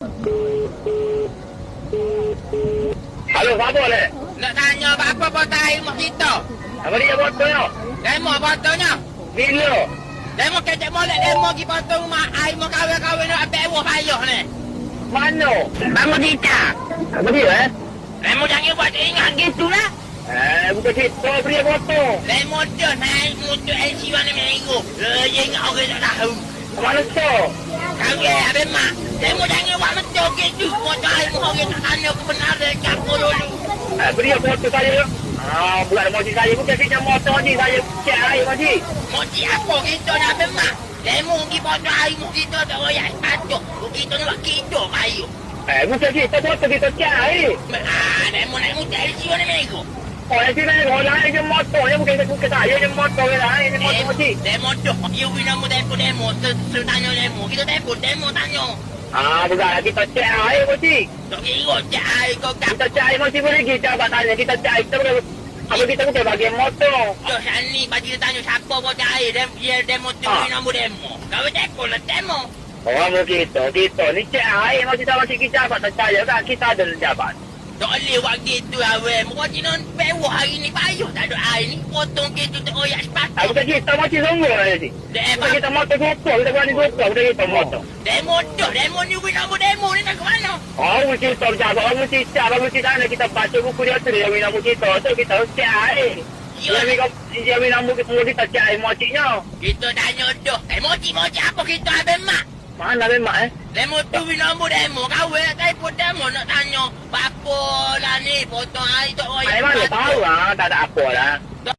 Halo, apa le? Nak tanya apa botol air rumah kita? Apa dia botolnya? Demo botolnya. Bila? Demo kecek molek demo pergi botol rumah air mau kawin-kawin nak ambil buah payah ni. Mana? Bangun kita. Apa dia Demo jangan buat ingat gitu lah. Bukan cerita beri botol. Demo dah naik motor LC warna minggu. Ingat orang tak tahu. Mana tu? Kawin habis mak. Demo jangan buat betul gitu. Motor air mau orang tak tanya kebenaran campur dulu. Beri botol saya. Bukan motor saya. Bukan cerita motor ni. Saya cek air motor. Motor apa kita nak habis mak? Demo pergi botol air mau kita tak royak sepatut. Kita nak buat kita kayu. Bukan cerita botol kita cek air. Demo naik motor LC warna minggu. Orang sini orang lain je motor. Yang bukan saya je motor lain. Ini motor motor. Demo tu. You nama demo. Tanya demo. Kita demo tanya. Bukan. Kita cek air motor. Tak kira cek air kau kat. Kita cek air motor boleh kita abang tanya. Kita cek air. Kita boleh. Apa kita bukan bagian motor. Jom sini bagi kita tanya siapa botol air. Dia demo tu nama demo. Kau cekol lah demo. Orang kita ni cek air masih sama si kita abang percaya kan kita ada jabat. Tak boleh buat gitu awet. Muka cina bewah hari ni payuh tak ada air ni. Potong gitu tak royak sepatut. Bukan kita masih sungguh lah ni. Demo. Kita motor gopor. Kita berani gopor. Kita motor. Demo tu. Demo ni nama demo ni nak ke mana? Orang kita berjabat. Orang mesti sana. Kita baca buku dia tu. Dia nama kita. Tu kita cek air. Dia nama kita cek air mociknya. Kita tanya tu. Moci apa kita habis mak? Mana memang Demo tu nombor demo. Kau telefon demo nak tanya. Apa lah ni potong air tak royak. Air mana tahu lah. Tak ada apa lah.